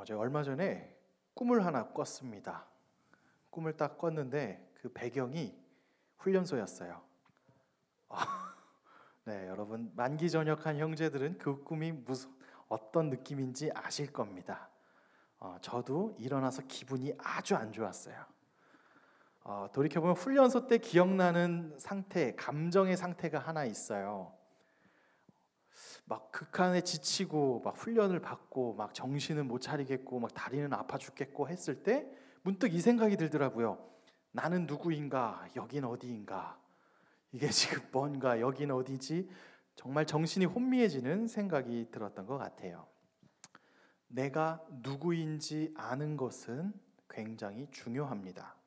제가 얼마 전에 꿈을 하나 꿨습니다. 꿈을 딱 꿨는데 그 배경이 훈련소였어요. 네, 여러분 만기전역한 형제들은 그 꿈이 어떤 느낌인지 아실 겁니다. 저도 일어나서 기분이 아주 안 좋았어요. 돌이켜보면 훈련소 때 기억나는 상태, 감정의 상태가 하나 있어요. 막 극한에 지치고 막 훈련을 받고 막 정신은 못 차리겠고 막 다리는 아파 죽겠고 했을 때 문득 이 생각이 들더라고요. 나는 누구인가? 여긴 어디인가? 이게 지금 뭔가? 여긴 어디지? 정말 정신이 혼미해지는 생각이 들었던 것 같아요. 내가 누구인지 아는 것은 굉장히 중요합니다.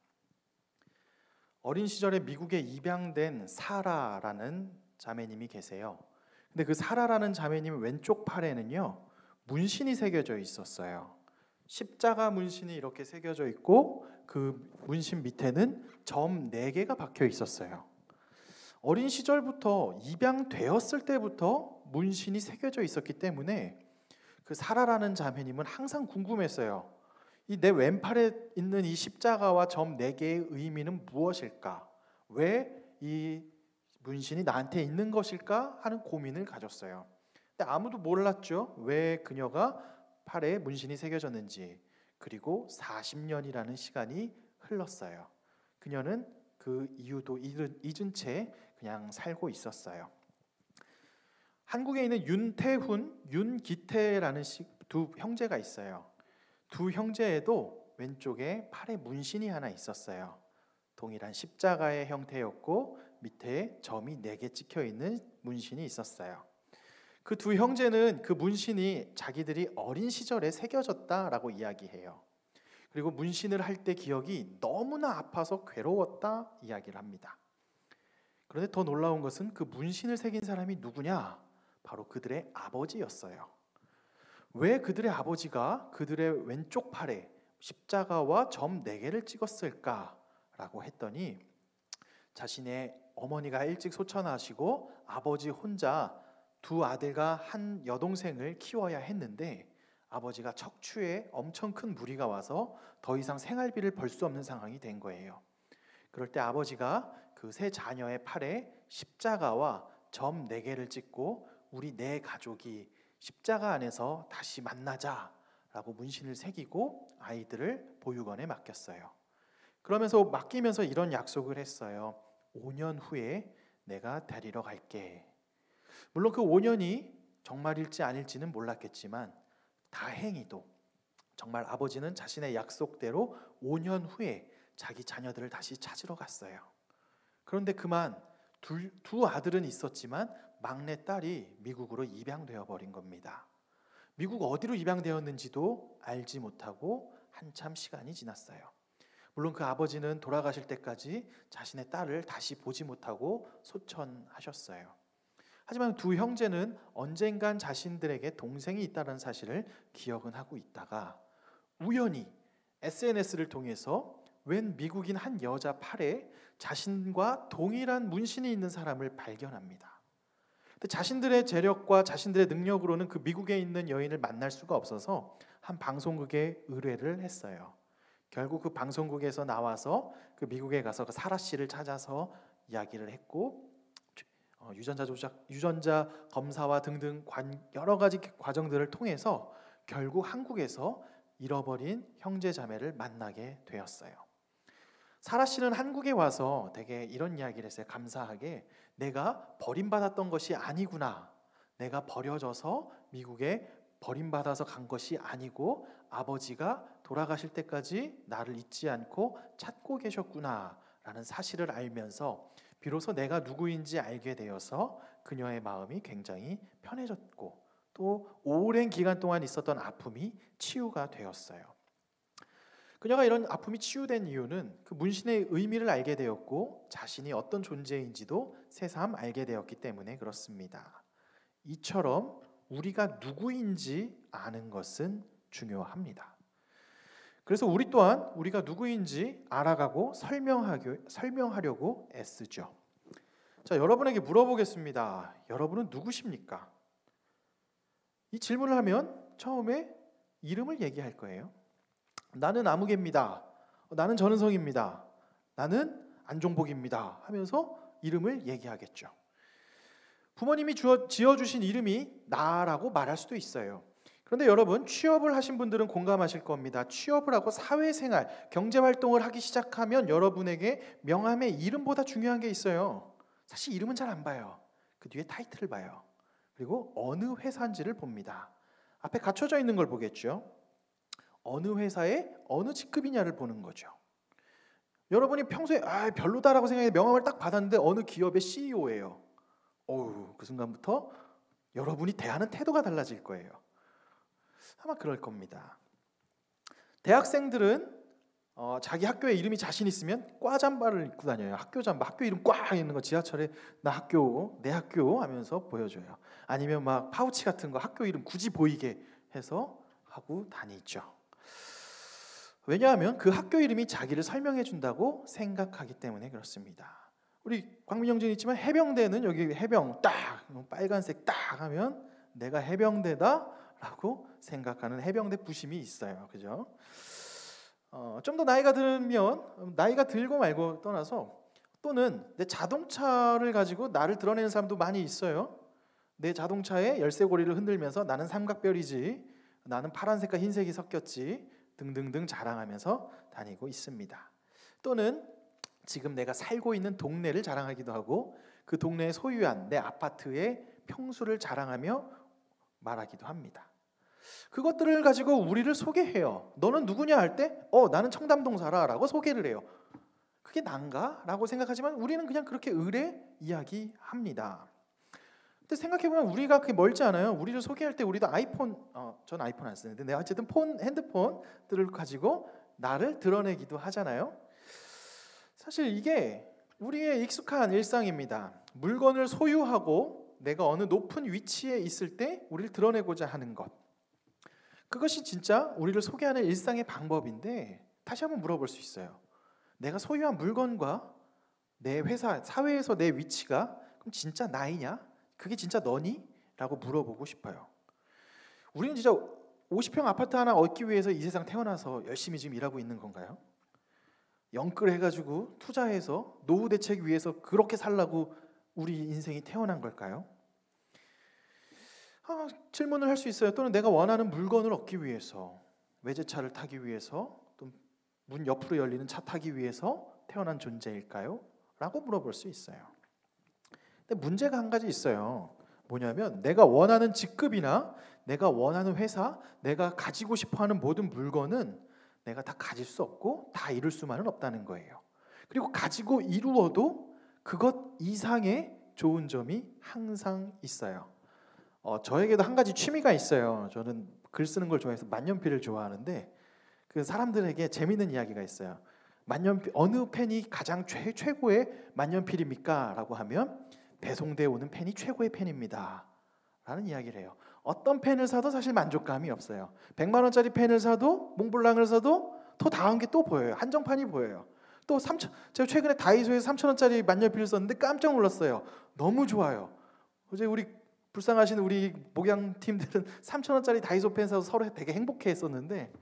어린 시절에 미국에 입양된 사라라는 자매님이 계세요. 근데 그 사라라는 자매님 왼쪽 팔에는요 문신이 새겨져 있었어요. 십자가 문신이 이렇게 새겨져 있고 그 문신 밑에는 점 4개가 박혀 있었어요. 어린 시절부터 입양되었을 때부터 문신이 새겨져 있었기 때문에 그 사라라는 자매님은 항상 궁금했어요. 이 내 왼팔에 있는 이 십자가와 점 4개의 의미는 무엇일까? 왜 이 문신이 나한테 있는 것일까? 하는 고민을 가졌어요. 근데 아무도 몰랐죠. 왜 그녀가 팔에 문신이 새겨졌는지. 그리고 40년이라는 시간이 흘렀어요. 그녀는 그 이유도 잊은 채 그냥 살고 있었어요. 한국에 있는 윤태훈, 윤기태라는 두 형제가 있어요. 두 형제에도 왼쪽에 팔에 문신이 하나 있었어요. 동일한 십자가의 형태였고 밑에 점이 4개 찍혀 있는 문신이 있었어요. 그 두 형제는 그 문신이 자기들이 어린 시절에 새겨졌다라고 이야기해요. 그리고 문신을 할 때 기억이 너무나 아파서 괴로웠다 이야기를 합니다. 그런데 더 놀라운 것은 그 문신을 새긴 사람이 누구냐? 바로 그들의 아버지였어요. 왜 그들의 아버지가 그들의 왼쪽 팔에 십자가와 점 4개를 찍었을까라고 했더니 자신의 어머니가 일찍 소천하시고 아버지 혼자 두 아들과 한 여동생을 키워야 했는데 아버지가 척추에 엄청 큰 무리가 와서 더 이상 생활비를 벌 수 없는 상황이 된 거예요. 그럴 때 아버지가 그 세 자녀의 팔에 십자가와 점 4개를 찍고 우리 4가족이 십자가 안에서 다시 만나자라고 문신을 새기고 아이들을 보육원에 맡겼어요. 그러면서 맡기면서 이런 약속을 했어요. 5년 후에 내가 데리러 갈게. 물론 그 5년이 정말일지 아닐지는 몰랐겠지만 다행히도 정말 아버지는 자신의 약속대로 5년 후에 자기 자녀들을 다시 찾으러 갔어요. 그런데 그만 두 아들은 있었지만 막내 딸이 미국으로 입양되어 버린 겁니다. 미국 어디로 입양되었는지도 알지 못하고 한참 시간이 지났어요. 물론 그 아버지는 돌아가실 때까지 자신의 딸을 다시 보지 못하고 소천하셨어요. 하지만 두 형제는 언젠간 자신들에게 동생이 있다는 사실을 기억은 하고 있다가 우연히 SNS를 통해서 웬 미국인 한 여자 팔에 자신과 동일한 문신이 있는 사람을 발견합니다. 근데 자신들의 재력과 자신들의 능력으로는 그 미국에 있는 여인을 만날 수가 없어서 한 방송국에 의뢰를 했어요. 결국 그 방송국에서 나와서 그 미국에 가서 그 사라 씨를 찾아서 이야기를 했고 유전자 검사와 등등 여러 가지 과정들을 통해서 결국 한국에서 잃어버린 형제 자매를 만나게 되었어요. 사라 씨는 한국에 와서 되게 이런 이야기를 했어요. 감사하게 내가 버림받았던 것이 아니구나. 내가 버려져서 미국에 버림받아서 간 것이 아니고 아버지가 돌아가실 때까지 나를 잊지 않고 찾고 계셨구나 라는 사실을 알면서 비로소 내가 누구인지 알게 되어서 그녀의 마음이 굉장히 편해졌고 또 오랜 기간 동안 있었던 아픔이 치유가 되었어요. 그녀가 이런 아픔이 치유된 이유는 그 문신의 의미를 알게 되었고 자신이 어떤 존재인지도 새삼 알게 되었기 때문에 그렇습니다. 이처럼 우리가 누구인지 아는 것은 중요합니다. 그래서 우리 또한 우리가 누구인지 알아가고 설명하려고 애쓰죠. 자, 여러분에게 물어보겠습니다. 여러분은 누구십니까? 이 질문을 하면 처음에 이름을 얘기할 거예요. 나는 아무개입니다. 나는 전은성입니다. 나는 안종복입니다. 하면서 이름을 얘기하겠죠. 부모님이 지어주신 이름이 나라고 말할 수도 있어요. 그런데 여러분, 취업을 하신 분들은 공감하실 겁니다. 취업을 하고 사회생활, 경제활동을 하기 시작하면 여러분에게 명함의 이름보다 중요한 게 있어요. 사실 이름은 잘 안 봐요. 그 뒤에 타이틀을 봐요. 그리고 어느 회사인지를 봅니다. 앞에 갖춰져 있는 걸 보겠죠. 어느 회사에 어느 직급이냐를 보는 거죠. 여러분이 평소에 별로다라고 생각해 명함을 딱 받았는데 어느 기업의 CEO예요. 그 순간부터 여러분이 대하는 태도가 달라질 거예요. 아마 그럴 겁니다. 대학생들은 자기 학교에 이름이 자신 있으면 과 잠바를 입고 다녀요. 학교 잠바, 학교 이름 꽉 있는 거 지하철에 나 학교, 내 학교 하면서 보여줘요. 아니면 막 파우치 같은 거 학교 이름 굳이 보이게 해서 하고 다니죠. 왜냐하면 그 학교 이름이 자기를 설명해 준다고 생각하기 때문에 그렇습니다. 우리 광민형제는 있지만 해병대는 여기 해병 딱 빨간색 딱 하면 내가 해병대다라고 생각하는 해병대 부심이 있어요. 그죠? 좀 더 나이가 들면 나이가 들고 말고 떠나서 또는 내 자동차를 가지고 나를 드러내는 사람도 많이 있어요. 내 자동차의 열쇠고리를 흔들면서 나는 삼각별이지, 나는 파란색과 흰색이 섞였지 등등등 자랑하면서 다니고 있습니다. 또는 지금 내가 살고 있는 동네를 자랑하기도 하고 그 동네에 소유한 내 아파트의 평수를 자랑하며 말하기도 합니다. 그것들을 가지고 우리를 소개해요. 너는 누구냐 할 때 나는 청담동 살아 라고 소개를 해요. 그게 난가? 라고 생각하지만 우리는 그냥 그렇게 의뢰 이야기합니다. 근데 생각해보면 우리가 그게 멀지 않아요. 우리를 소개할 때 우리도 아이폰, 전 아이폰 안 쓰는데 내가 어쨌든 핸드폰들을 가지고 나를 드러내기도 하잖아요. 사실 이게 우리의 익숙한 일상입니다. 물건을 소유하고 내가 어느 높은 위치에 있을 때 우리를 드러내고자 하는 것. 그것이 진짜 우리를 소개하는 일상의 방법인데 다시 한번 물어볼 수 있어요. 내가 소유한 물건과 내 회사, 사회에서 내 위치가 그럼 진짜 나이냐? 그게 진짜 너니? 라고 물어보고 싶어요. 우리는 진짜 50평 아파트 하나 얻기 위해서 이 세상 태어나서 열심히 지금 일하고 있는 건가요? 영끌 해가지고 투자해서 노후 대책 위해서 그렇게 살라고 우리 인생이 태어난 걸까요? 질문을 할 수 있어요. 또는 내가 원하는 물건을 얻기 위해서, 외제차를 타기 위해서, 또 문 옆으로 열리는 차 타기 위해서 태어난 존재일까요? 라고 물어볼 수 있어요. 근데 문제가 한 가지 있어요. 뭐냐면 내가 원하는 직급이나 내가 원하는 회사, 내가 가지고 싶어하는 모든 물건은 내가 다 가질 수 없고 다 이룰 수만은 없다는 거예요. 그리고 가지고 이루어도 그것 이상의 좋은 점이 항상 있어요. 저에게도 한 가지 취미가 있어요. 저는 글 쓰는 걸 좋아해서 만년필을 좋아하는데 그 사람들에게 재미있는 이야기가 있어요. 만년필 어느 펜이 가장 최고의 만년필입니까? 라고 하면 배송돼 오는 펜이 최고의 펜입니다. 라는 이야기를 해요. 어떤 펜을 사도 사실 만족감이 없어요. 100만 원짜리 펜을 사도 몽블랑을 사도 더 나은 게 또 보여요. 한정판이 보여요. 또 제가 최근에 다이소에서 3,000원짜리 만년필을 썼는데 깜짝 놀랐어요. 너무 좋아요. 어제 우리 불쌍하신 우리 목양팀들은 3,000원짜리 다이소 펜 사서 서로 되게 행복해 했었는데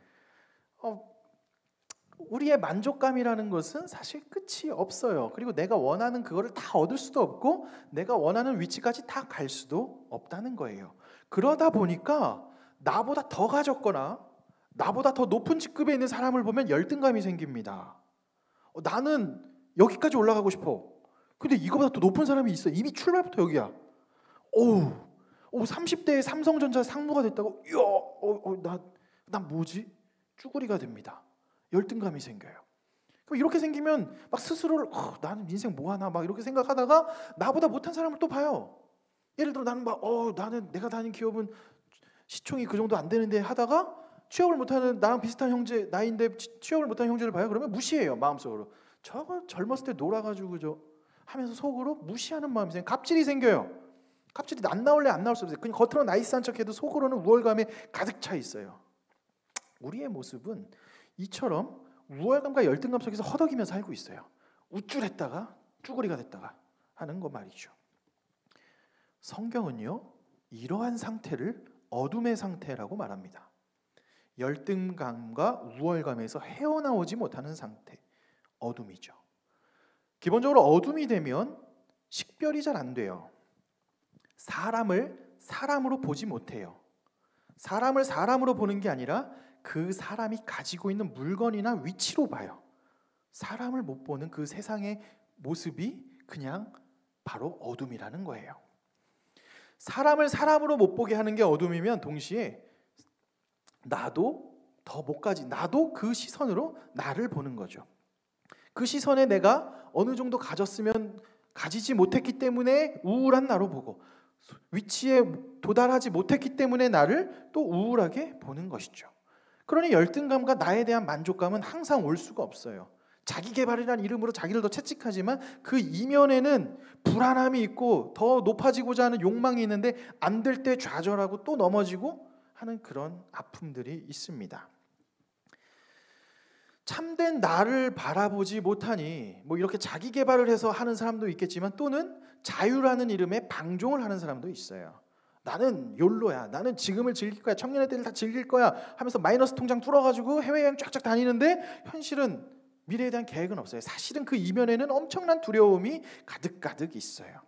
우리의 만족감이라는 것은 사실 끝이 없어요. 그리고 내가 원하는 그거를 다 얻을 수도 없고 내가 원하는 위치까지 다 갈 수도 없다는 거예요. 그러다 보니까 나보다 더 가졌거나 나보다 더 높은 직급에 있는 사람을 보면 열등감이 생깁니다. 나는 여기까지 올라가고 싶어. 근데 이거보다 더 높은 사람이 있어. 이미 출발부터 여기야. 30대에 삼성전자 상무가 됐다고? 이야, 나 뭐지? 쭈구리가 됩니다. 열등감이 생겨요. 그럼 이렇게 생기면 막 스스로를 나는 인생 뭐 하나 막 이렇게 생각하다가 나보다 못한 사람을 또 봐요. 예를 들어 나는 나는 내가 다닌 기업은 시총이 그 정도 안 되는데 하다가 취업을 못하는 나랑 비슷한 형제 나이인데 취업을 못한 형제를 봐요. 그러면 무시해요. 마음속으로. 저거 젊었을 때 놀아가지고 하면서 속으로 무시하는 마음이 생겨요. 갑질이 생겨요. 갑질이 안 나올래 안 나올 수 없어요. 그냥 겉으로 나이스한 척해도 속으로는 우월감에 가득 차 있어요. 우리의 모습은 이처럼 우월감과 열등감 속에서 허덕이며 살고 있어요. 우쭐했다가 쭈구리가 됐다가 하는 거 말이죠. 성경은요 이러한 상태를 어둠의 상태라고 말합니다. 열등감과 우월감에서 헤어나오지 못하는 상태, 어둠이죠. 기본적으로 어둠이 되면 식별이 잘 안 돼요. 사람을 사람으로 보지 못해요. 사람을 사람으로 보는 게 아니라 그 사람이 가지고 있는 물건이나 위치로 봐요. 사람을 못 보는 그 세상의 모습이 그냥 바로 어둠이라는 거예요. 사람을 사람으로 못 보게 하는 게 어둠이면 동시에 나도 그 시선으로 나를 보는 거죠. 그 시선에 내가 어느 정도 가졌으면 가지지 못했기 때문에 우울한 나로 보고, 위치에 도달하지 못했기 때문에 나를 또 우울하게 보는 것이죠. 그러니 열등감과 나에 대한 만족감은 항상 올 수가 없어요. 자기 개발이라는 이름으로 자기를 더 채찍하지만 그 이면에는 불안함이 있고 더 높아지고자 하는 욕망이 있는데 안 될 때 좌절하고 또 넘어지고 하는 그런 아픔들이 있습니다. 참된 나를 바라보지 못하니 이렇게 자기 개발을 해서 하는 사람도 있겠지만, 또는 자유라는 이름에 방종을 하는 사람도 있어요. 나는 욜로야, 나는 지금을 즐길 거야, 청년의 때를 다 즐길 거야 하면서 마이너스 통장 뚫어가지고 해외여행 쫙쫙 다니는데 현실은 미래에 대한 계획은 없어요. 사실은 그 이면에는 엄청난 두려움이 가득가득 있어요.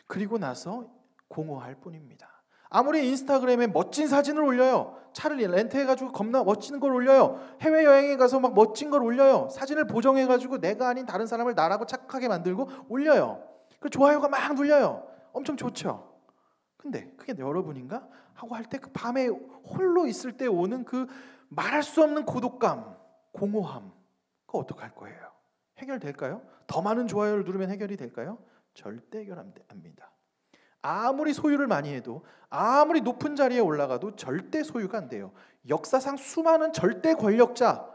그리고 나서 공허할 뿐입니다. 아무리 인스타그램에 멋진 사진을 올려요, 차를 렌트해가지고 겁나 멋진 걸 올려요, 해외여행에 가서 막 멋진 걸 올려요, 사진을 보정해가지고 내가 아닌 다른 사람을 나라고 착하게 만들고 올려요. 그 좋아요가 막 눌려요. 엄청 좋죠. 근데 그게 여러분인가? 하고 할 때 그 밤에 홀로 있을 때 오는 그 말할 수 없는 고독감, 공허함, 그거 어떡할 거예요? 해결될까요? 더 많은 좋아요를 누르면 해결이 될까요? 절대 해결 안 됩니다. 아무리 소유를 많이 해도, 아무리 높은 자리에 올라가도 절대 소유가 안 돼요. 역사상 수많은 절대 권력자,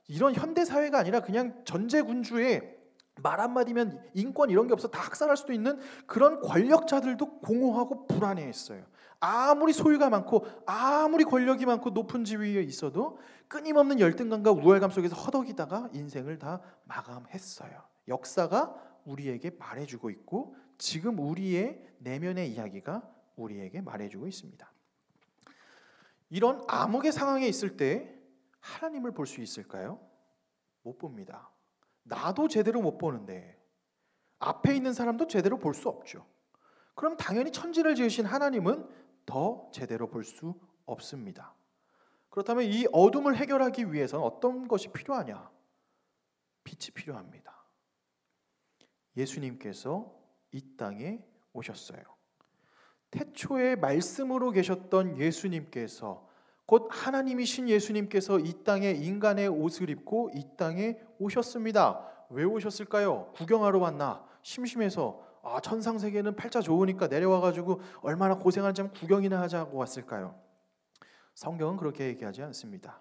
이런 현대사회가 아니라 그냥 전제군주의 말 한마디면 인권 이런 게 없어 다 학살할 수도 있는 그런 권력자들도 공허하고 불안해했어요. 아무리 소유가 많고 아무리 권력이 많고 높은 지위에 있어도 끊임없는 열등감과 우월감 속에서 허덕이다가 인생을 다 마감했어요. 역사가 우리에게 말해주고 있고 지금 우리의 내면의 이야기가 우리에게 말해주고 있습니다. 이런 암흑의 상황에 있을 때 하나님을 볼 수 있을까요? 못 봅니다. 나도 제대로 못 보는데 앞에 있는 사람도 제대로 볼 수 없죠. 그럼 당연히 천지를 지으신 하나님은 더 제대로 볼 수 없습니다. 그렇다면 이 어둠을 해결하기 위해서는 어떤 것이 필요하냐? 빛이 필요합니다. 예수님께서 이 땅에 오셨어요. 태초에 말씀으로 계셨던 예수님께서, 곧 하나님이신 예수님께서 이 땅에 인간의 옷을 입고 이 땅에 오셨습니다. 왜 오셨을까요? 구경하러 왔나? 심심해서 천상세계는 팔자 좋으니까 내려와가지고 얼마나 고생하는지 한번 구경이나 하자고 왔을까요? 성경은 그렇게 얘기하지 않습니다.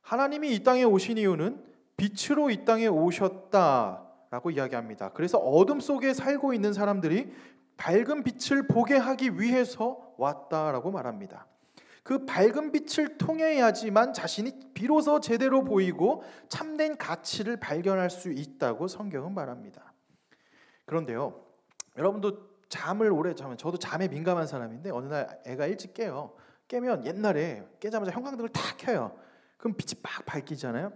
하나님이 이 땅에 오신 이유는 빛으로 이 땅에 오셨다라고 이야기합니다. 그래서 어둠 속에 살고 있는 사람들이 밝은 빛을 보게 하기 위해서 왔다라고 말합니다. 그 밝은 빛을 통해야지만 자신이 비로소 제대로 보이고 참된 가치를 발견할 수 있다고 성경은 말합니다. 그런데요, 여러분도 잠을 오래 자면, 저도 잠에 민감한 사람인데 어느 날 애가 일찍 깨요. 깨면 옛날에 깨자마자 형광등을 탁 켜요. 그럼 빛이 막 밝히잖아요.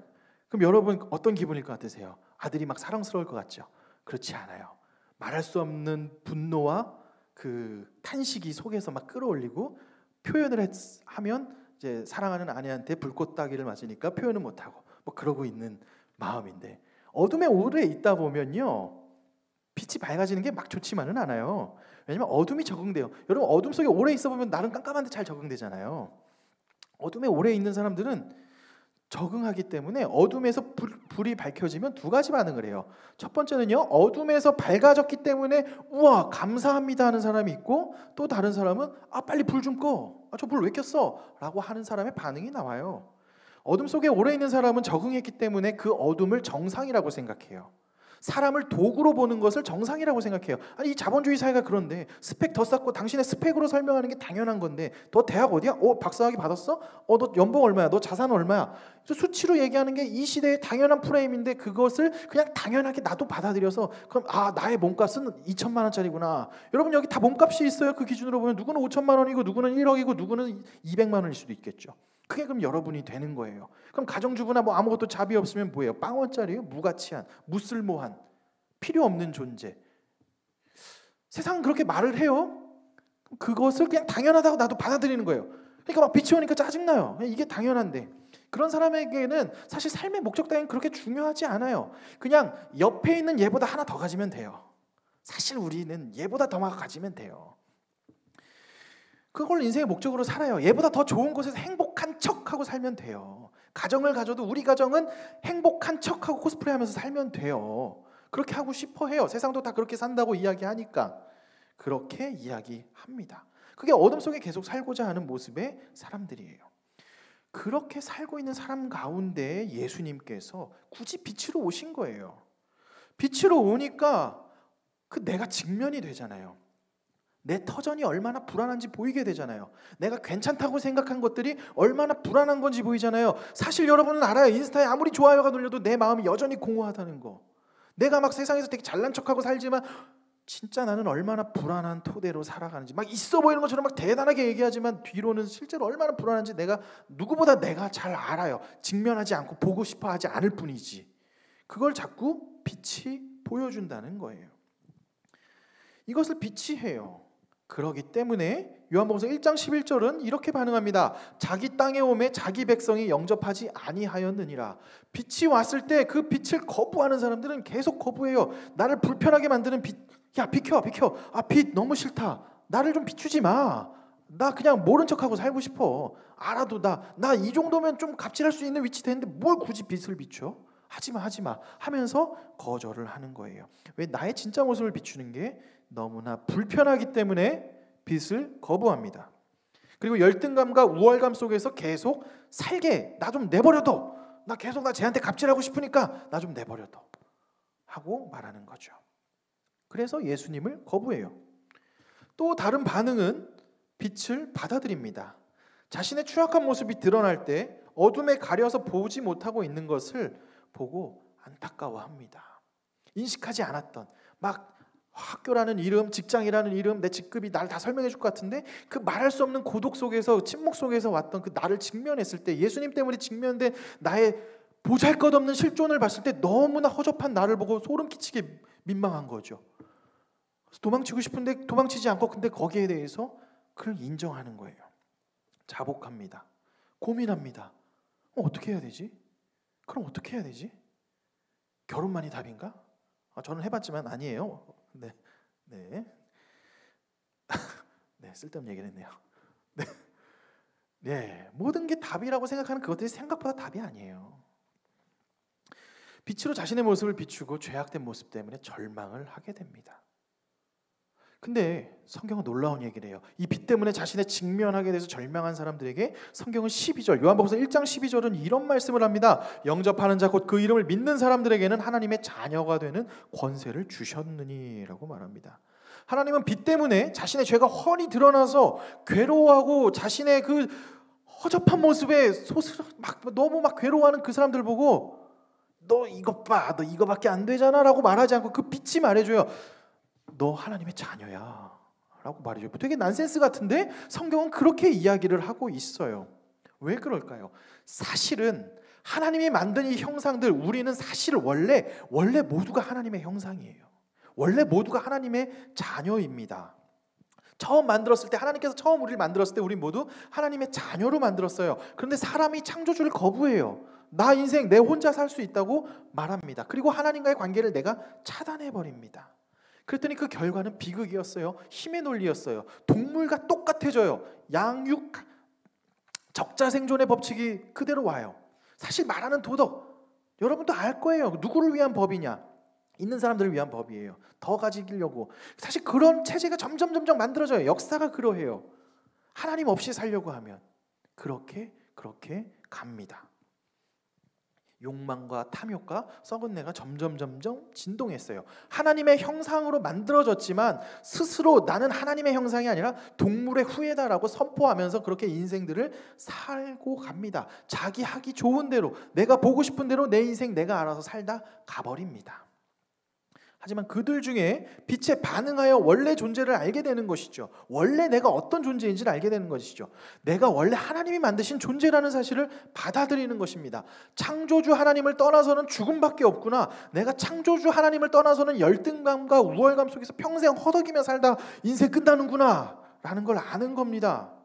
그럼 여러분 어떤 기분일 것 같으세요? 아들이 막 사랑스러울 것 같죠? 그렇지 않아요. 말할 수 없는 분노와 그 탄식이 속에서 막 끌어올리고, 표현을 하면 이제 사랑하는 아내한테 불꽃 따기를 맞으니까 표현을 못하고 그러고 있는 마음인데, 어둠에 오래 있다 보면요 빛이 밝아지는 게 막 좋지만은 않아요. 왜냐면 어둠이 적응돼요. 여러분 어둠 속에 오래 있어 보면 나는 깜깜한데 잘 적응되잖아요. 어둠에 오래 있는 사람들은 적응하기 때문에 어둠에서 불이 밝혀지면 두 가지 반응을 해요. 첫 번째는요, 어둠에서 밝아졌기 때문에 우와 감사합니다 하는 사람이 있고, 또 다른 사람은 빨리 불 좀 꺼, 저 불 왜 켰어? 라고 하는 사람의 반응이 나와요. 어둠 속에 오래 있는 사람은 적응했기 때문에 그 어둠을 정상이라고 생각해요. 사람을 도구로 보는 것을 정상이라고 생각해요. 아니 이 자본주의 사회가 그런데 스펙 더 쌓고 당신의 스펙으로 설명하는 게 당연한 건데, 너 대학 어디야? 박사학위 받았어? 너 연봉 얼마야? 너 자산 얼마야? 수치로 얘기하는 게 이 시대의 당연한 프레임인데, 그것을 그냥 당연하게 나도 받아들여서 그럼 나의 몸값은 2천만 원짜리구나. 여러분 여기 다 몸값이 있어요. 그 기준으로 보면 누구는 5천만 원이고 누구는 1억이고 누구는 200만 원일 수도 있겠죠. 그게 그럼 여러분이 되는 거예요. 그럼 가정주부나 뭐 아무것도 잡이 없으면 뭐예요? 빵원짜리예요? 무가치한, 무쓸모한, 필요 없는 존재. 세상은 그렇게 말을 해요. 그것을 그냥 당연하다고 나도 받아들이는 거예요. 그러니까 막 빛이 오니까 짜증나요. 이게 당연한데. 그런 사람에게는 사실 삶의 목적 따위는 그렇게 중요하지 않아요. 그냥 옆에 있는 얘보다 하나 더 가지면 돼요. 사실 우리는 얘보다 더 가지면 돼요. 그걸 인생의 목적으로 살아요. 얘보다 더 좋은 곳에서 행복한 척하고 살면 돼요. 가정을 가져도 우리 가정은 행복한 척하고 코스프레하면서 살면 돼요. 그렇게 하고 싶어 해요. 세상도 다 그렇게 산다고 이야기하니까 그렇게 이야기합니다. 그게 어둠 속에 계속 살고자 하는 모습의 사람들이에요. 그렇게 살고 있는 사람 가운데 예수님께서 굳이 빛으로 오신 거예요. 빛으로 오니까 그 내가 직면이 되잖아요. 내 터전이 얼마나 불안한지 보이게 되잖아요. 내가 괜찮다고 생각한 것들이 얼마나 불안한 건지 보이잖아요. 사실 여러분은 알아요. 인스타에 아무리 좋아요가 눌려도 내 마음이 여전히 공허하다는 거. 내가 막 세상에서 되게 잘난 척하고 살지만 진짜 나는 얼마나 불안한 토대로 살아가는지, 막 있어 보이는 것처럼 막 대단하게 얘기하지만 뒤로는 실제로 얼마나 불안한지 누구보다 내가 잘 알아요. 직면하지 않고 보고 싶어 하지 않을 뿐이지. 그걸 자꾸 빛이 보여준다는 거예요. 이것을 빛이 해요. 그러기 때문에 요한복음서 1장 11절은 이렇게 반응합니다. 자기 땅에 오매 자기 백성이 영접하지 아니하였느니라. 빛이 왔을 때 그 빛을 거부하는 사람들은 계속 거부해요. 나를 불편하게 만드는 빛, 야 비켜. 아, 빛 너무 싫다. 나를 좀 비추지 마. 나 그냥 모른 척하고 살고 싶어. 알아도 나 이 정도면 좀 갑질할 수 있는 위치 되는데 뭘 굳이 빛을 비춰? 하지마 하면서 거절을 하는 거예요. 왜? 나의 진짜 모습을 비추는 게 너무나 불편하기 때문에 빛을 거부합니다. 그리고 열등감과 우월감 속에서 계속 살게, 나 좀 내버려둬. 나 계속 쟤한테 갑질하고 싶으니까 나 좀 내버려둬 하고 말하는 거죠. 그래서 예수님을 거부해요. 또 다른 반응은 빛을 받아들입니다. 자신의 추악한 모습이 드러날 때 어둠에 가려서 보지 못하고 있는 것을 보고 안타까워합니다. 인식하지 않았던, 막 학교라는 이름, 직장이라는 이름, 내 직급이 날 다 설명해 줄 것 같은데 그 말할 수 없는 고독 속에서, 침묵 속에서 왔던 그 나를 직면했을 때, 예수님 때문에 직면된 나의 보잘것없는 실존을 봤을 때 너무나 허접한 나를 보고 소름 끼치게 민망한 거죠. 그래서 도망치고 싶은데 도망치지 않고, 근데 거기에 대해서 그걸 인정하는 거예요. 자복합니다. 고민합니다. 어떻게 해야 되지? 그럼 어떻게 해야 되지? 결혼만이 답인가? 저는 해봤지만 아니에요. 네. 네, 쓸데없는 얘기를 했네요. 네, 모든 게 답이라고 생각하는 그것들이 생각보다 답이 아니에요. 빛으로 자신의 모습을 비추고 죄악된 모습 때문에 절망을 하게 됩니다. 근데 성경은 놀라운 얘기를 해요. 이 빛 때문에 자신의 직면하게 돼서 절망한 사람들에게 성경은 12절, 요한복음서 1장 12절은 이런 말씀을 합니다. 영접하는 자 곧 그 이름을 믿는 사람들에게는 하나님의 자녀가 되는 권세를 주셨느니라고 말합니다. 하나님은 빛 때문에 자신의 죄가 훤히 드러나서 괴로워하고 자신의 그 허접한 모습에 너무 괴로워하는 그 사람들 보고 너 이것 봐, 너 이거밖에 안 되잖아 라고 말하지 않고 그 빛이 말해줘요. 너 하나님의 자녀야 라고 말해줘요. 되게 난센스 같은데 성경은 그렇게 이야기를 하고 있어요. 왜 그럴까요? 사실은 하나님이 만든 이 형상들, 우리는 사실 원래 모두가 하나님의 형상이에요. 원래 모두가 하나님의 자녀입니다. 처음 만들었을 때, 하나님께서 처음 우리를 만들었을 때 우리 모두 하나님의 자녀로 만들었어요. 그런데 사람이 창조주를 거부해요. 나 인생 내 혼자 살 수 있다고 말합니다. 그리고 하나님과의 관계를 내가 차단해버립니다. 그랬더니 그 결과는 비극이었어요. 힘의 논리였어요. 동물과 똑같아져요. 양육, 적자 생존의 법칙이 그대로 와요. 사실 말하는 도덕, 여러분도 알 거예요. 누구를 위한 법이냐? 있는 사람들을 위한 법이에요. 더 가지려고. 사실 그런 체제가 점점 만들어져요. 역사가 그러해요. 하나님 없이 살려고 하면 그렇게 갑니다. 욕망과 탐욕과 썩은 내가 점점 진동했어요. 하나님의 형상으로 만들어졌지만 스스로 나는 하나님의 형상이 아니라 동물의 후예다라고 선포하면서 그렇게 인생들을 살고 갑니다. 자기 하기 좋은 대로, 내가 보고 싶은 대로 내 인생 내가 알아서 살다 가버립니다. 하지만 그들 중에 빛에 반응하여 원래 존재를 알게 되는 것이죠. 원래 내가 어떤 존재인지를 알게 되는 것이죠. 내가 원래 하나님이 만드신 존재라는 사실을 받아들이는 것입니다. 창조주 하나님을 떠나서는 죽음밖에 없구나. 내가 창조주 하나님을 떠나서는 열등감과 우월감 속에서 평생 허덕이며 살다 인생 끝나는구나 라는 걸 아는 겁니다.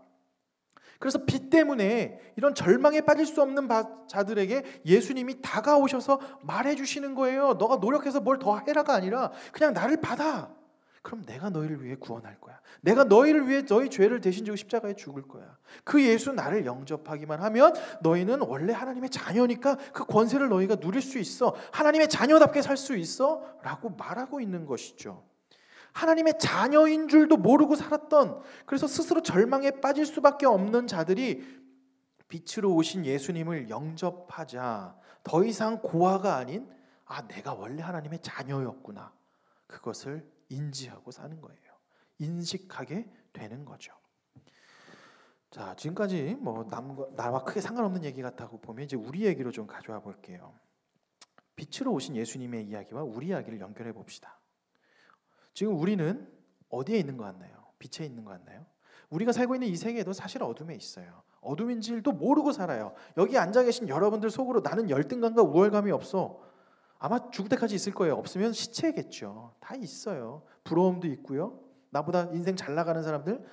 그래서 빛 때문에 이런 절망에 빠질 수 없는 자들에게 예수님이 다가오셔서 말해주시는 거예요. 너가 노력해서 뭘 더 해라가 아니라 그냥 나를 받아. 그럼 내가 너희를 위해 구원할 거야. 내가 너희를 위해 너희 죄를 대신 지고 십자가에 죽을 거야. 그 예수 나를 영접하기만 하면 너희는 원래 하나님의 자녀니까 그 권세를 너희가 누릴 수 있어. 하나님의 자녀답게 살 수 있어 라고 말하고 있는 것이죠. 하나님의 자녀인 줄도 모르고 살았던, 그래서 스스로 절망에 빠질 수밖에 없는 자들이 빛으로 오신 예수님을 영접하자 더 이상 고아가 아닌 내가 원래 하나님의 자녀였구나, 그것을 인지하고 사는 거예요. 인식하게 되는 거죠. 자, 지금까지 나와 크게 상관없는 얘기 같다고 보면 이제 우리 얘기로 좀 가져와 볼게요. 빛으로 오신 예수님의 이야기와 우리 이야기를 연결해 봅시다. 지금 우리는 어디에 있는 것 같나요? 빛에 있는 것 같나요? 우리가 살고 있는 이 세계도 사실 어둠에 있어요. 어둠인 줄도 모르고 살아요. 여기 앉아 계신 여러분들 속으로 나는 열등감과 우월감이 없어. 아마 죽을 때까지 있을 거예요. 없으면 시체겠죠. 다 있어요. 부러움도 있고요. 나보다 인생 잘 나가는 사람들,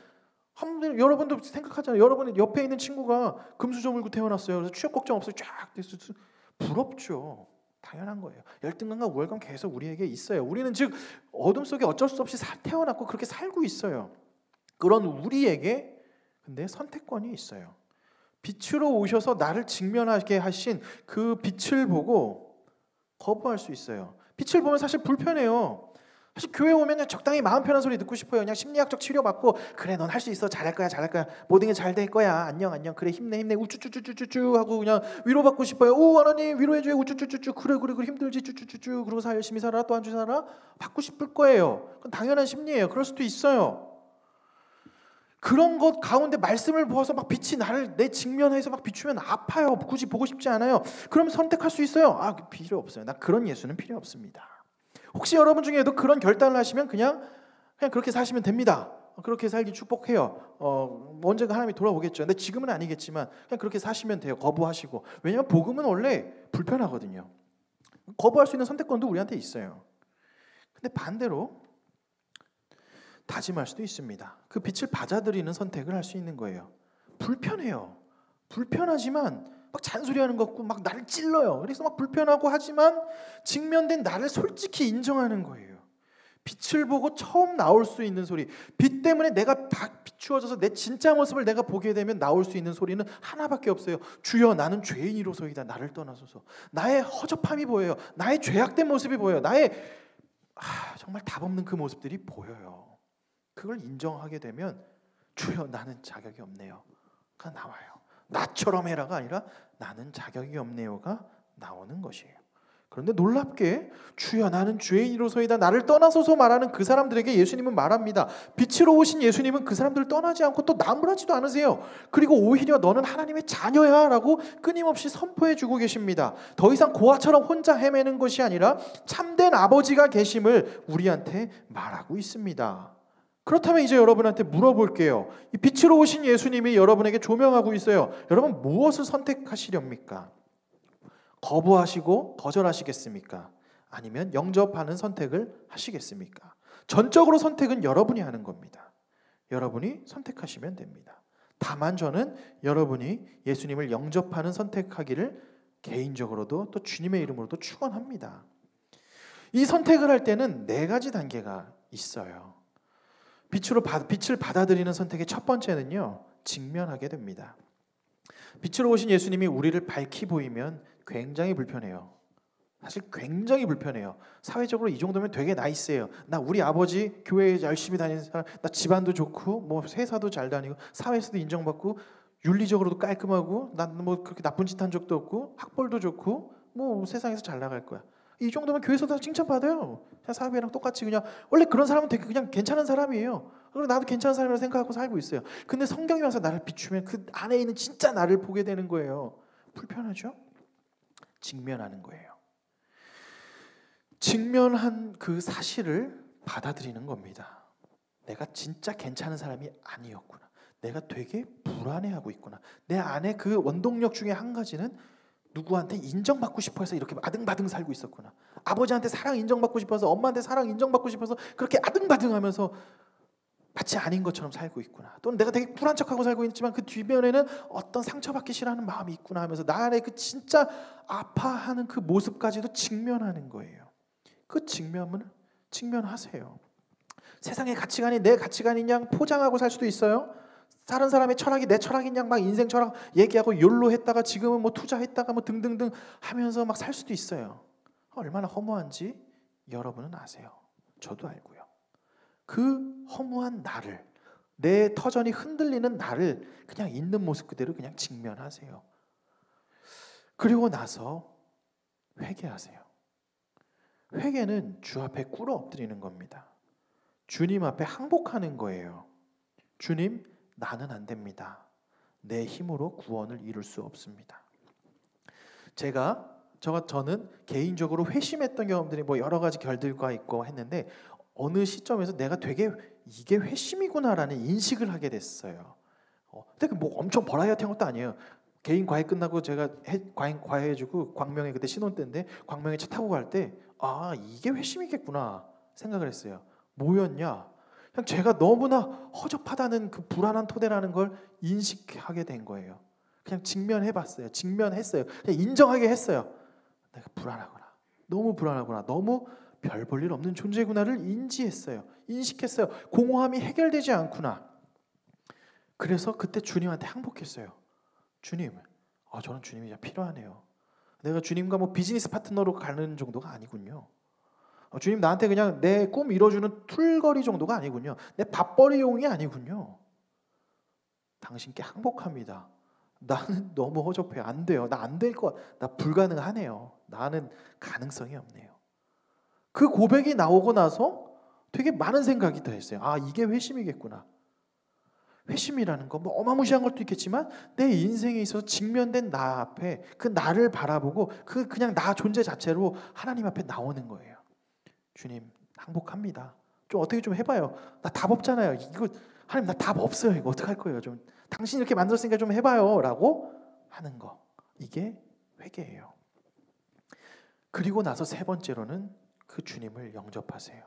여러분도 생각하잖아요. 여러분 옆에 있는 친구가 금수저 물고 태어났어요. 그래서 취업 걱정 없어요. 쫙 됐어. 부럽죠. 당연한 거예요. 열등감과 우월감 계속 우리에게 있어요. 우리는 즉 어둠 속에 어쩔 수 없이 태어났고 그렇게 살고 있어요. 그런 우리에게 근데 선택권이 있어요. 빛으로 오셔서 나를 직면하게 하신 그 빛을 보고 거부할 수 있어요. 빛을 보면 사실 불편해요. 사실 교회 오면 그냥 적당히 마음 편한 소리 듣고 싶어요. 그냥 심리학적 치료 받고 그래 넌 할 수 있어, 잘할 거야, 모든 게 잘 될 거야, 안녕 그래 힘내 우쭈쭈쭈쭈쭈 하고 그냥 위로받고 싶어요. 오 하나님 위로해줘요, 우쭈쭈쭈쭈 그래 힘들지 쭈쭈쭈쭈 그러고 열심히 살아, 또 한 주 살아, 받고 싶을 거예요. 그건 당연한 심리예요. 그럴 수도 있어요. 그런 것 가운데 말씀을 보아서 막 빛이 나를 내 직면해서 막 비추면 아파요. 굳이 보고 싶지 않아요. 그럼 선택할 수 있어요. 필요 없어요. 나 그런 예수는 필요 없습니다. 혹시 여러분 중에도 그런 결단을 하시면 그냥 그렇게 사시면 됩니다. 그렇게 살기 축복해요. 언젠가 하나님이 돌아오겠죠. 근데 지금은 아니겠지만 그냥 그렇게 사시면 돼요. 거부하시고. 왜냐하면 복음은 원래 불편하거든요. 거부할 수 있는 선택권도 우리한테 있어요. 근데 반대로 다짐할 수도 있습니다. 그 빛을 받아들이는 선택을 할 수 있는 거예요. 불편해요. 불편하지만 막 잔소리하는 것 같고 막 나를 찔러요. 그래서 막 불편하고 하지만 직면된 나를 솔직히 인정하는 거예요. 빛을 보고 처음 나올 수 있는 소리, 빛 때문에 내가 다 비추어져서 내 진짜 모습을 내가 보게 되면 나올 수 있는 소리는 하나밖에 없어요. 주여 나는 죄인이로소이다. 나를 떠나소서. 나의 허접함이 보여요. 나의 죄악된 모습이 보여요. 나의 정말 답없는 그 모습들이 보여요. 그걸 인정하게 되면 주여 나는 자격이 없네요가 나와요. 나처럼 해라가 아니라 나는 자격이 없네요가 나오는 것이에요. 그런데 놀랍게 주여 나는 죄인이로소이다 나를 떠나소서 말하는 그 사람들에게 예수님은 말합니다. 빛으로 오신 예수님은 그 사람들을 떠나지 않고 또 나무라지도 않으세요. 그리고 오히려 너는 하나님의 자녀야 라고 끊임없이 선포해 주고 계십니다. 더 이상 고아처럼 혼자 헤매는 것이 아니라 참된 아버지가 계심을 우리한테 말하고 있습니다. 그렇다면 이제 여러분한테 물어볼게요. 이 빛으로 오신 예수님이 여러분에게 조명하고 있어요. 여러분 무엇을 선택하시렵니까? 거부하시고 거절하시겠습니까? 아니면 영접하는 선택을 하시겠습니까? 전적으로 선택은 여러분이 하는 겁니다. 여러분이 선택하시면 됩니다. 다만 저는 여러분이 예수님을 영접하는 선택하기를 개인적으로도 또 주님의 이름으로도 축원합니다. 이 선택을 할 때는 4가지 단계가 있어요. 빛을 받아들이는 선택의 첫 번째는요, 직면하게 됩니다. 빛으로 오신 예수님이 우리를 밝히 보이면 굉장히 불편해요. 사실 굉장히 불편해요. 사회적으로 이 정도면 되게 나이스해요. 나 우리 아버지 교회에 열심히 다니는 사람, 나 집안도 좋고 뭐 회사도 잘 다니고 사회에서도 인정받고 윤리적으로도 깔끔하고 난 뭐 그렇게 나쁜 짓 한 적도 없고 학벌도 좋고 뭐 세상에서 잘 나갈 거야. 이 정도면 교회에서도 칭찬받아요. 그냥 사회랑 똑같이 그냥 원래 그런 사람은 되게 그냥 괜찮은 사람이에요. 그리고 나도 괜찮은 사람이라고 생각하고 살고 있어요. 근데 성경이 와서 나를 비추면 그 안에 있는 진짜 나를 보게 되는 거예요. 불편하죠? 직면하는 거예요. 직면한 그 사실을 받아들이는 겁니다. 내가 진짜 괜찮은 사람이 아니었구나. 내가 되게 불안해하고 있구나. 내 안에 그 원동력 중에 한 가지는 누구한테 인정받고 싶어서 이렇게 아등바등 살고 있었구나. 아버지한테 사랑 인정받고 싶어서, 엄마한테 사랑 인정받고 싶어서 그렇게 아등바등하면서 마치 아닌 것처럼 살고 있구나. 또는 내가 되게 쿨한 척하고 살고 있지만 그 뒷면에는 어떤 상처받기 싫어하는 마음이 있구나 하면서 나 안에 그 진짜 아파하는 그 모습까지도 직면하는 거예요. 그 직면하세요. 세상의 가치관이 내 가치관인 양 포장하고 살 수도 있어요. 다른 사람의 철학이 내 철학인 양 막 인생 철학 얘기하고 욜로 했다가 지금은 뭐 투자했다가 뭐 등등등 하면서 막 살 수도 있어요. 얼마나 허무한지 여러분은 아세요. 저도 알고요. 그 허무한 나를, 내 터전이 흔들리는 나를 그냥 있는 모습 그대로 그냥 직면하세요. 그리고 나서 회개하세요. 회개는 주 앞에 꿇어 엎드리는 겁니다. 주님 앞에 항복하는 거예요. 주님, 나는 안 됩니다. 내 힘으로 구원을 이룰 수 없습니다. 저는 개인적으로 회심했던 경험들이 뭐 여러 가지 결들과 있고 했는데 어느 시점에서 내가 되게 이게 회심이구나라는 인식을 하게 됐어요. 근데 뭐 엄청 버라이어티한 것도 아니에요. 개인 과외 끝나고 제가 과외해주고 광명에 그때 신혼 때인데 광명에 차 타고 갈 때 이게 회심이겠구나 생각을 했어요. 뭐였냐? 그냥 제가 너무나 허접하다는 그 불안한 토대라는 걸 인식하게 된 거예요. 그냥 직면해봤어요. 직면했어요. 그냥 인정하게 했어요. 내가 불안하구나. 너무 불안하구나. 너무 별 볼 일 없는 존재구나를 인지했어요. 인식했어요. 공허함이 해결되지 않구나. 그래서 그때 주님한테 항복했어요. 주님, 저는 주님이 필요하네요. 내가 주님과 뭐 비즈니스 파트너로 가는 정도가 아니군요. 주님 나한테 그냥 내 꿈 이뤄주는 툴거리 정도가 아니군요. 내 밥벌이용이 아니군요. 당신께 항복합니다. 나는 너무 허접해요. 안 돼요. 나 안 될 것, 나 불가능하네요. 나는 가능성이 없네요. 그 고백이 나오고 나서 되게 많은 생각이 더했어요. 이게 회심이겠구나. 회심이라는 거 뭐 어마무시한 것도 있겠지만 내 인생에 있어서 직면된 나 앞에 그 나를 바라보고 그냥 나 존재 자체로 하나님 앞에 나오는 거예요. 주님 항복합니다. 좀 어떻게 좀 해봐요. 나 답 없잖아요. 이거 하나님 나 답 없어요. 이거 어떡할 거예요. 좀 당신 이렇게 만들었으니까 좀 해봐요. 라고 하는 거. 이게 회개예요. 그리고 나서 세 번째로는 그 주님을 영접하세요.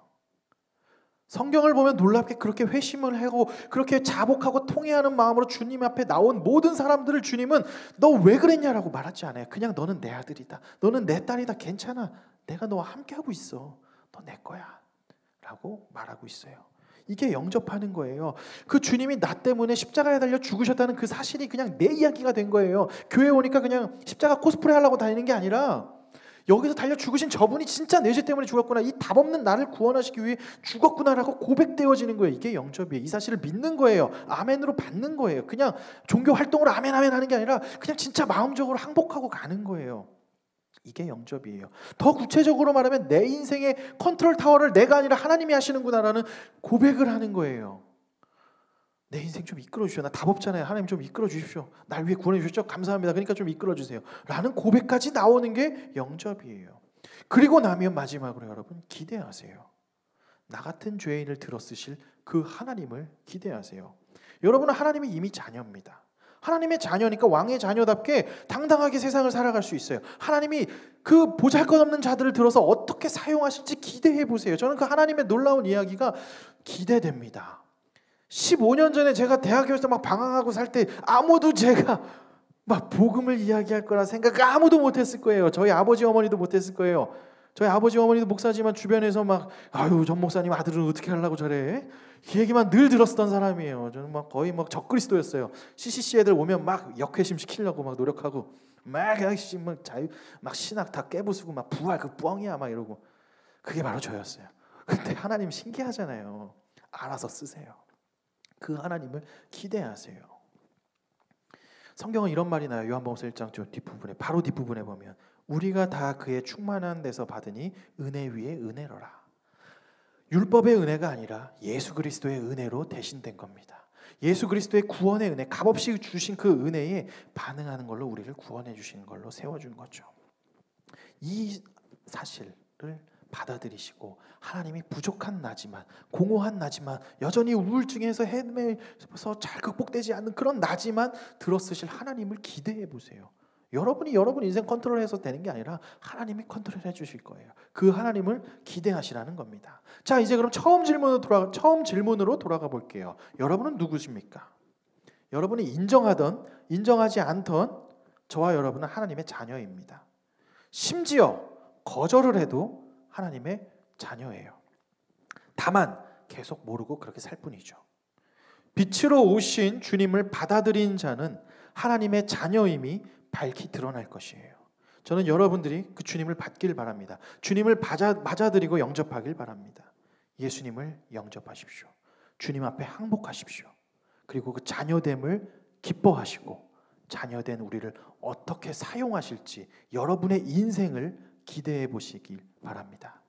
성경을 보면 놀랍게 그렇게 회심을 하고 그렇게 자복하고 통회하는 마음으로 주님 앞에 나온 모든 사람들을 주님은 너 왜 그랬냐라고 말하지 않아요. 그냥 너는 내 아들이다. 너는 내 딸이다. 괜찮아. 내가 너와 함께하고 있어. 너 내 거야. 라고 말하고 있어요. 이게 영접하는 거예요. 그 주님이 나 때문에 십자가에 달려 죽으셨다는 그 사실이 그냥 내 이야기가 된 거예요. 교회 오니까 그냥 십자가 코스프레 하려고 다니는 게 아니라 여기서 달려 죽으신 저분이 진짜 내 죄 때문에 죽었구나. 이 답 없는 나를 구원하시기 위해 죽었구나라고 고백되어지는 거예요. 이게 영접이에요. 이 사실을 믿는 거예요. 아멘으로 받는 거예요. 그냥 종교 활동으로 아멘 아멘 하는 게 아니라 그냥 진짜 마음적으로 항복하고 가는 거예요. 이게 영접이에요. 더 구체적으로 말하면 내 인생의 컨트롤 타워를 내가 아니라 하나님이 하시는구나라는 고백을 하는 거예요. 내 인생 좀 이끌어 주십시오. 나 답 없잖아요. 하나님 좀 이끌어 주십시오. 날 위해 구원해 주셨죠? 감사합니다. 그러니까 좀 이끌어 주세요. 라는 고백까지 나오는 게 영접이에요. 그리고 나면 마지막으로 여러분 기대하세요. 나 같은 죄인을 들어쓰실 그 하나님을 기대하세요. 여러분은 하나님의 이미 자녀입니다. 하나님의 자녀니까 왕의 자녀답게 당당하게 세상을 살아갈 수 있어요. 하나님이 그 보잘것없는 자들을 들어서 어떻게 사용하실지 기대해 보세요. 저는 그 하나님의 놀라운 이야기가 기대됩니다. 15년 전에 제가 대학교에서 막 방황하고 살 때 아무도 제가 막 복음을 이야기할 거라 생각 아무도 못했을 거예요. 저희 아버지 어머니도 못했을 거예요. 저희 아버지 어머니도 목사지만 주변에서 막 전 목사님 아들은 어떻게 하려고 저래? 그 얘기만 늘 들었던 사람이에요. 저는 막 거의 막 적그리스도였어요. CCC 애들 오면 막 역회심 시키려고 막 노력하고 막 신학 다 깨부수고 막 부활 그 뻥이야 막 이러고 그게 바로 저였어요. 근데 하나님 신기하잖아요. 알아서 쓰세요. 그 하나님을 기대하세요. 성경은 이런 말이 나요. 요한복음 1장 뒷부분에 바로 뒷부분에 보면 우리가 다 그의 충만한 데서 받으니 은혜 위에 은혜로라. 율법의 은혜가 아니라 예수 그리스도의 은혜로 대신된 겁니다. 예수 그리스도의 구원의 은혜, 값없이 주신 그 은혜에 반응하는 걸로 우리를 구원해 주시는 걸로 세워준 거죠. 이 사실을 받아들이시고 하나님이 부족한 나지만, 공허한 나지만, 여전히 우울증에서 헤매서 잘 극복되지 않는 그런 나지만 들어쓰실 하나님을 기대해 보세요. 여러분이 여러분 인생 컨트롤해서 되는 게 아니라 하나님이 컨트롤해 주실 거예요. 그 하나님을 기대하시라는 겁니다. 자, 이제 그럼 처음 질문으로 돌아가 볼게요. 여러분은 누구십니까? 여러분이 인정하던 인정하지 않던 저와 여러분은 하나님의 자녀입니다. 심지어 거절을 해도 하나님의 자녀예요. 다만 계속 모르고 그렇게 살 뿐이죠. 빛으로 오신 주님을 받아들인 자는 하나님의 자녀임이 밝히 드러날 것이에요. 저는 여러분들이 그 주님을 받길 바랍니다. 주님을 맞아들이고 영접하길 바랍니다. 예수님을 영접하십시오. 주님 앞에 항복하십시오. 그리고 그 자녀됨을 기뻐하시고 자녀된 우리를 어떻게 사용하실지 여러분의 인생을 기대해 보시길 바랍니다.